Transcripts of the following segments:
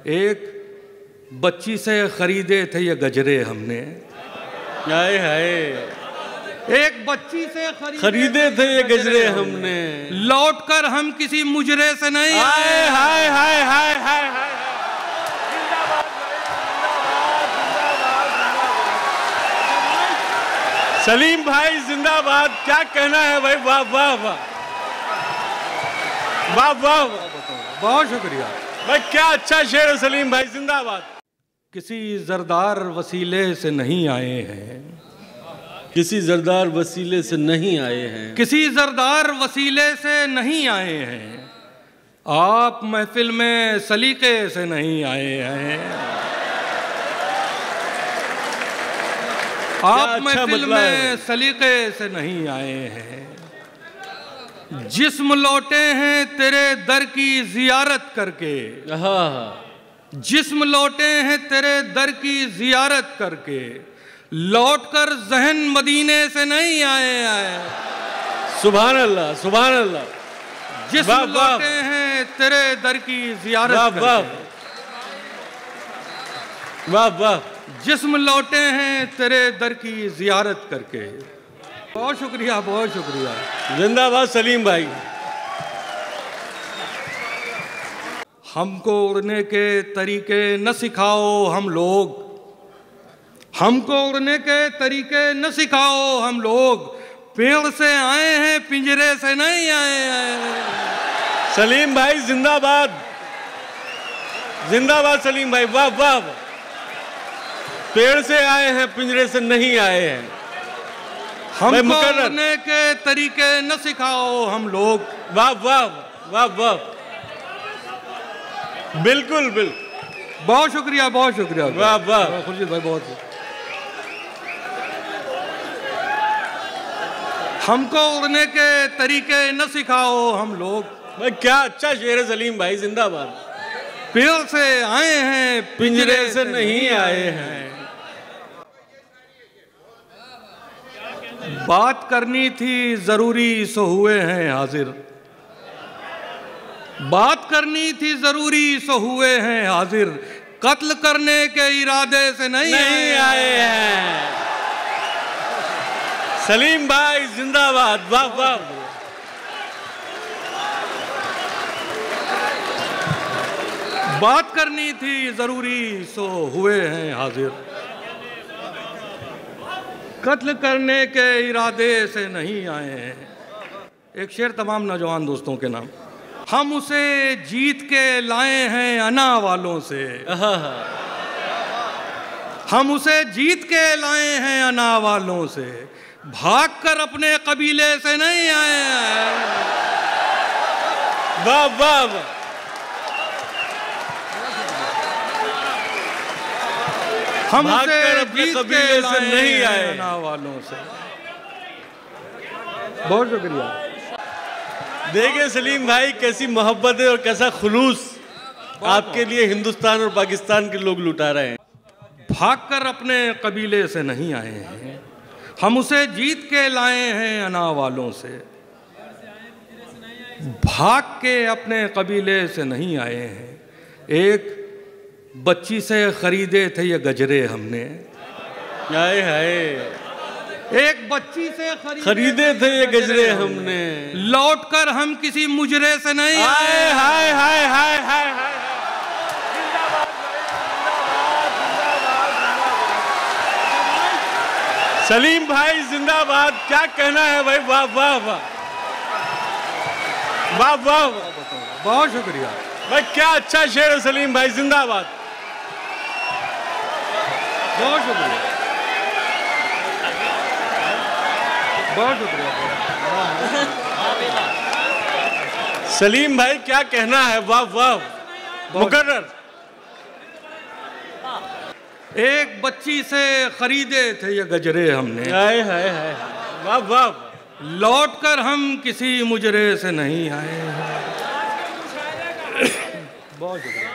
एक बच्ची से खरीदे थे ये गजरे हमने। हाय हाय, एक बच्ची से खरीदे थे ये गजरे हमने, लौट कर हम किसी मुजरे से नहीं। हाय हाय हाय हाय हाय हाय। सलीम भाई जिंदाबाद। क्या कहना है भाई, वाह वाह वाह वाह वाह, बहुत शुक्रिया भाई, क्या अच्छा शेर है सलीम भाई, जिंदाबाद। किसी जरदार वसीले से नहीं आए हैं, किसी जरदार वसीले से नहीं आए हैं, किसी जरदार वसीले से नहीं आए हैं, आप महफिल में सलीके से नहीं आए हैं, आप महफिल में सलीके से नहीं आए हैं। जिस्म लौटे हैं तेरे दर की जियारत करके, जिस्म लौटे हैं तेरे दर की जियारत करके, लौट कर जहन मदीने से नहीं आए। सुभान अल्लाह सुभान अल्लाह। जिस्म लौटे हैं तेरे दर की जियारत करके, वाह वाह, जिस्म लौटे हैं तेरे दर की जियारत करके। बहुत शुक्रिया बहुत शुक्रिया, जिंदाबाद सलीम भाई। हमको उड़ने के तरीके न सिखाओ हम लोग, हमको उड़ने के तरीके न सिखाओ हम लोग, पेड़ से आए हैं पिंजरे से नहीं आए। सलीम भाई जिंदाबाद, जिंदाबाद सलीम भाई, वाह वाह। पेड़ से आए हैं पिंजरे से नहीं आए हैं, हमको उड़ने के तरीके न सिखाओ हम लोग। वाह वाह वाह वाह, बिल्कुल बिल्कुल, बहुत शुक्रिया बहुत शुक्रिया, वाह वाह खुर्शीद भाई बहुत। हमको उड़ने के तरीके न सिखाओ हम लोग, भाई क्या अच्छा शेर है सलीम भाई, जिंदाबाद। पेड़ से आए हैं पिंजरे से नहीं आए हैं। बात करनी थी जरूरी सो हुए हैं हाजिर, बात करनी थी जरूरी सो हुए हैं हाजिर, कत्ल करने के इरादे से नहीं आए हैं। सलीम भाई जिंदाबाद, वाह वाह। बात करनी थी जरूरी सो हुए हैं हाजिर, कत्ल करने के इरादे से नहीं आए हैं। एक शेर तमाम नौजवान दोस्तों के नाम। हम उसे जीत के लाए हैं अना वालों से, हम उसे जीत के लाए हैं अना वालों से, भाग कर अपने कबीले से नहीं आए हैं। वाह वाह, हम उसे अपने जीत कबीले के से नहीं आए अना वालों से। बहुत शुक्रिया। देखिए सलीम भाई कैसी मोहब्बत है और कैसा खुलूस आपके लिए हिंदुस्तान और पाकिस्तान के लोग लुटा रहे हैं। भागकर अपने कबीले से नहीं आए हैं, हम उसे जीत के लाए हैं अना वालों से, भाग के अपने कबीले से नहीं आए हैं। एक बच्ची से खरीदे थे ये गजरे हमने। हाय हाय, एक बच्ची से खरीदे थे ये गजरे हमने, लौट कर हम किसी मुजरे से नहीं आए। हाय हाय हाय हाय हाय। सलीम भाई जिंदाबाद। क्या कहना है भाई, वाह वाह वाह वाह वाह, बहुत शुक्रिया भाई, क्या अच्छा शेर है सलीम भाई, जिंदाबाद। बहुत शुक्रिया बहुत शुक्रिया। सलीम भाई क्या कहना है, वाह वाह, मुकर्रर। एक बच्ची से खरीदे थे ये गजरे हमने। हाय हाय हाय, वाह वाह। लौट कर हम किसी मुजरे से नहीं आए। बहुत शुक्रिया।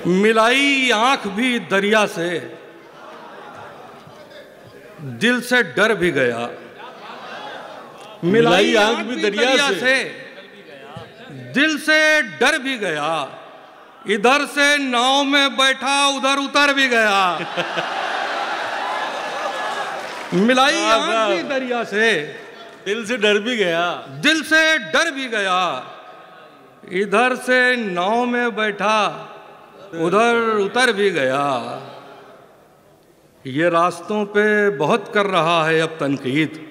मिलाई आंख भी दरिया से, दिल से डर भी गया। मिलाई आंख भी दरिया से, दिल से डर भी गया, इधर से नाव में बैठा उधर उतर भी गया। मिलाई आंख भी दरिया से, दिल से डर भी गया, दिल से डर भी गया, इधर से नाव में बैठा उधर उतर भी गया। ये रास्तों पे बहुत कर रहा है अब तनकीद,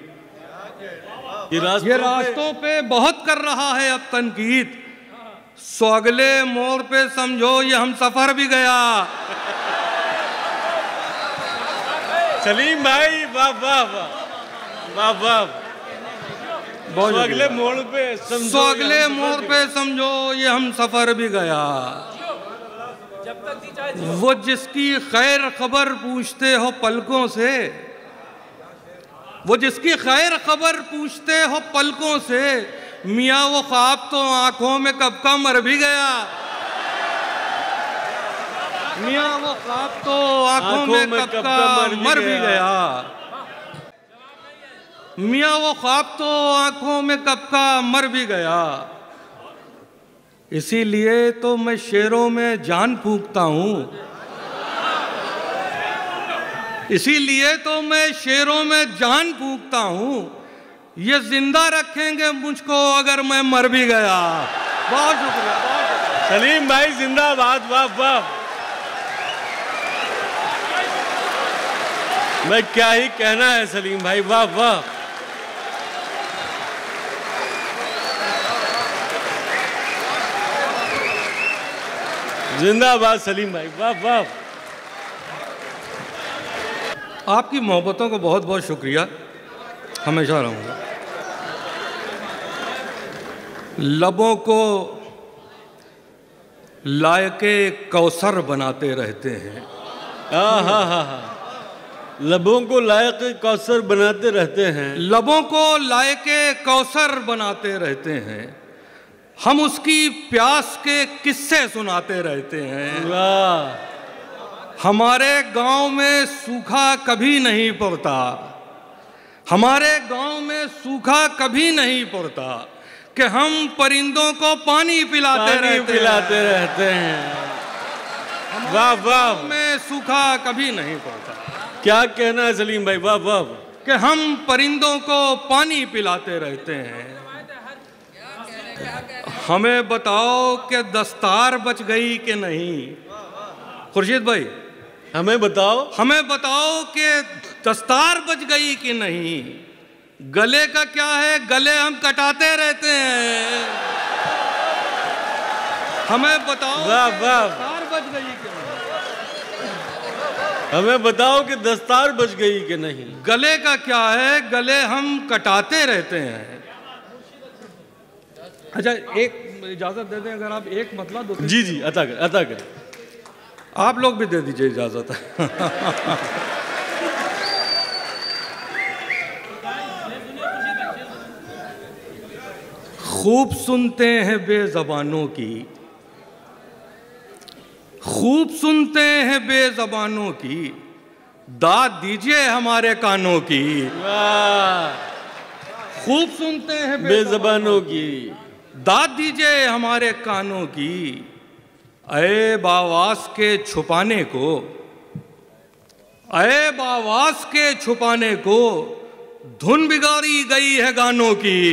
ये रास्तों पे बहुत कर रहा है अब तनकीद। सो अगले मोड़ पे समझो ये हम सफर भी गया। सलीम भाई वाह वाह वाह वाह वाह। सो अगले मोड़ पे समझो, सो अगले मोड़ पे समझो ये हम सफर भी गया। वो जिसकी खैर खबर पूछते हो पलकों से, वो जिसकी खैर खबर पूछते हो पलकों से, मियाँ वो ख्वाब तो आंखों में कब का मर भी गया। मियाँ वो ख्वाब तो आंखों में कब का मर भी गया। मियाँ वो ख्वाब तो आंखों में कब का मर भी गया। इसीलिए तो मैं शेरों में जान फूंकता हूँ, इसीलिए तो मैं शेरों में जान फूंकता हूँ। ये जिंदा रखेंगे मुझको अगर मैं मर भी गया। बहुत शुक्रिया, बहुत शुक्रिया। सलीम भाई जिंदाबाद, वाह वाह। मैं क्या ही कहना है सलीम भाई, वाह वाह। जिंदाबाद सलीम भाई, वाह वाह। आपकी मोहब्बतों को बहुत बहुत शुक्रिया, हमेशा रहूँगा। लबों को लायके कौसर बनाते रहते हैं। हाँ, लबों को लायक कौसर बनाते रहते हैं। लबों को लायके कौसर बनाते रहते हैं, हम उसकी प्यास के किस्से सुनाते रहते हैं। वाह। हमारे गांव में सूखा कभी नहीं पड़ता, हमारे गांव में सूखा कभी नहीं पड़ता कि हम परिंदों को पानी पिलाते रहते हैं। वाह वाह। में सूखा कभी नहीं पड़ता। क्या कहना है सलीम भाई, वाह वाह। कि हम परिंदों को पानी पिलाते रहते हैं। हमें बताओ कि दस्तार बच गई कि नहीं। खुर्शीद भाई हमें बताओ कि दस्तार बच गई कि नहीं। गले का क्या है, गले हम कटाते रहते हैं। हमें बताओ वाह वाह। दस्तार बच गई कि नहीं। हमें बताओ कि दस्तार बच गई कि नहीं। गले का क्या है, गले हम कटाते रहते हैं। अच्छा, एक इजाजत दे दें, अगर आप एक मतला दो। जी जी, अता करें। आप लोग भी दे दीजिए इजाजत। खूब सुनते हैं बेज़बानों की, खूब सुनते हैं बेज़बानों की, दाद दीजिए हमारे कानों की। वाह। खूब सुनते हैं बेज़बानों की, दाद दीजिए हमारे कानों की। ऐब आवाज़ के छुपाने को, ऐब आवाज़ के छुपाने को, धुन बिगाड़ी गई है गानों की।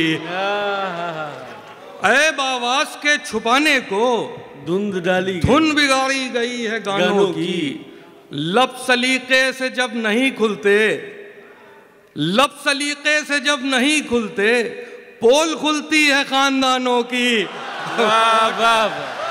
ऐब आवाज़ के छुपाने को, धुन बिगाड़ी गई है गानों की। लब सलीके से जब नहीं खुलते, लब सलीके से जब नहीं खुलते, पोल खुलती है खानदानों की। वाह वाह।